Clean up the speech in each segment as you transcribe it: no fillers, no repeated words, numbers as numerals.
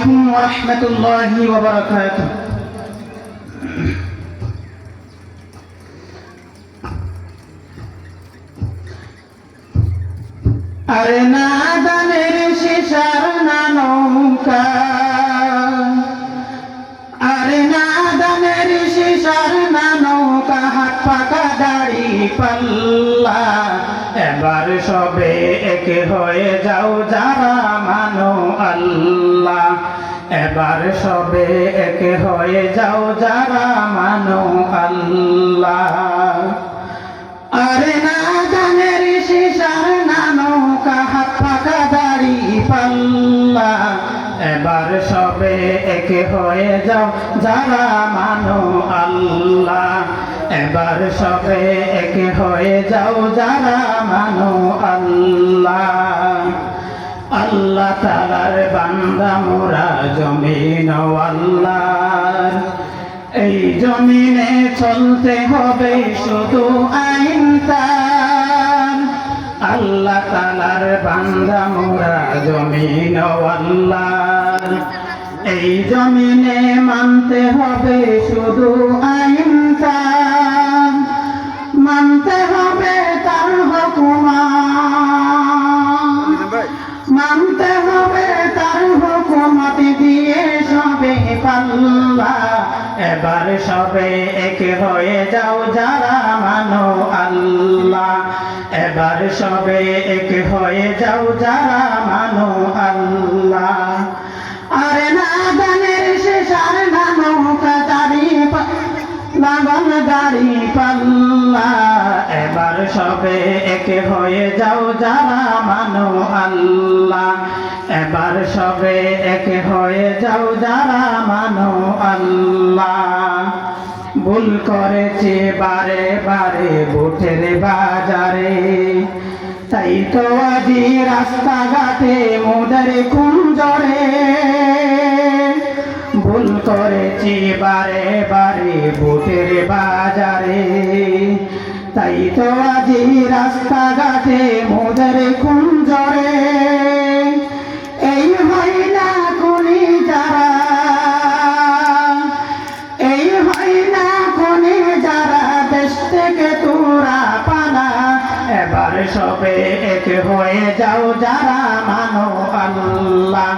আলাইকুম ওয়া রাহমাতুল্লাহি ওয়া বারাকাতুহু। আরে নাদানের শেষার না নৌকা, আরে নাদানের শেষার না নৌকা, হাত পাকা দাড়ি পাল্লা। এবার সবে একে হয়ে যাও যারা মানো আল্লাহ। এবার সবে একে হয়ে যাও যারা মানো আল্লাহ। আরে নাদানের শেষার না নৌকা, হাত পাকা দাড়ি পাল্লা। এবার সবে একে হয়ে যাও যারা মানো আল্লাহ। এবার সবে একে হয়ে যাও যারা মানো আল্লাহ। আল্লাহ তাআলার বান্দা মোরা জমিন আল্লাহর, এই জমিনে চলতে হবে শুধু আইন তার। আল্লাহ তাআলার বান্দা মোরা জমিন আল্লাহর, এই জমিনে মানতে হবে শুধু আইন তার। মানতে হবে তার হুকুমত, মানতে হবে তার হুকুমত দিয়ে সবে পাল্লা। এবার সবে একে হয়ে যাও যারা মানো আল্লাহ। এবার সবে একে হয়ে যাও যারা মানো আল্লাহ। আরে নাদানের শেষার না নৌকা দাড়ি লাগান দাড়ি পাল্লা। এবার সবে একে হয়ে যাও যারা মানো আল্লাহ। এবার সবে একে হয়ে যাও যারা মানো আল্লাহ। ভুল করেছে বারে বারে ভোটের বাজারে, তাই তো আজি রাস্তাঘাটে মোদের কুঞ্জরে। ভুল করেছি বারে বারে ভোটের বাজারে, তাই তো আজি রাস্তাঘাটে মোদের কুঞ্জরে। এই হয় না কোনি যারা, এই হয় না কোনি যারা দেশ থেকে তোরা পালা। এবার সবে একে হয়ে যাও যারা মানো আল্লাহ।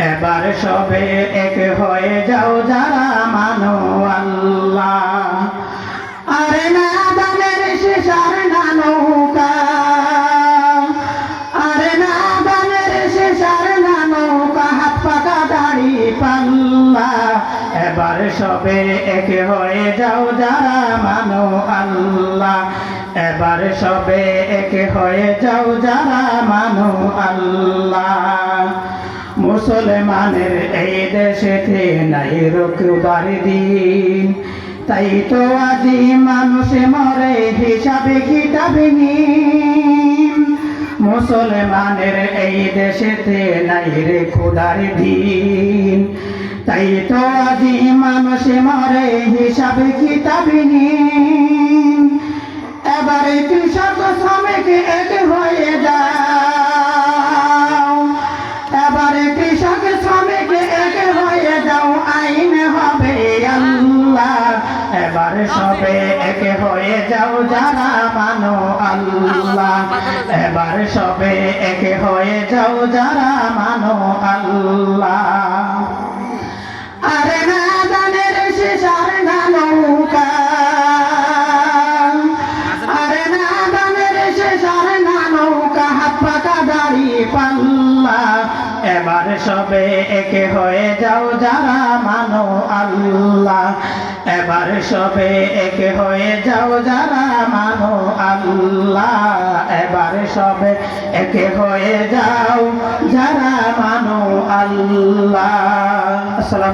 এবার সবে একে হয়ে যাও যারা মানো আল্লাহ। আরে নাদানের শেষার না নৌকা, আরে নাদানের শেষার না নৌকা, হাত পাকা দাড়ি পাল্লা। এবার সবে একে হয়ে যাও যারা মানো আল্লাহ। এবার সবে একে হয়ে যাও যারা মানো আল্লাহ। মুসলমানের এই দেশেতে নাই রোকবার দিন, তাই তো আজি মানুষে মরে হিসাবে কিতাবহীন। মুসলমানের এই দেশেতে নাই রে খোদার দিন, তাই তো আজি মানুষে মরে হিসাবে কিতাবহীন। এবারে কৃষক শ্রমিক এক হয়ে যাও, এবারে কৃষক শ্রমিক এক হয়ে যাও, আইন হবে আল্লাহ। এবার সবে একে হয়ে যাও যারা মানো আল্লাহ। এবার সবে একে হয়ে যাও যারা মানো আল্লাহ। আরে নাদানের শেষার না নৌকা, আরে নাদানের শেষার না নৌকা, হাত পাকা দাড়ি পাল্লা। এবার সবে একে হয়ে যাও যারা মানো আল্লাহ। এবার সবে একে হয়ে যাও যারা মানো আল্লাহ। এবার সবে একে হয়ে যাও যারা মানো আল্লাহ। আসসালামু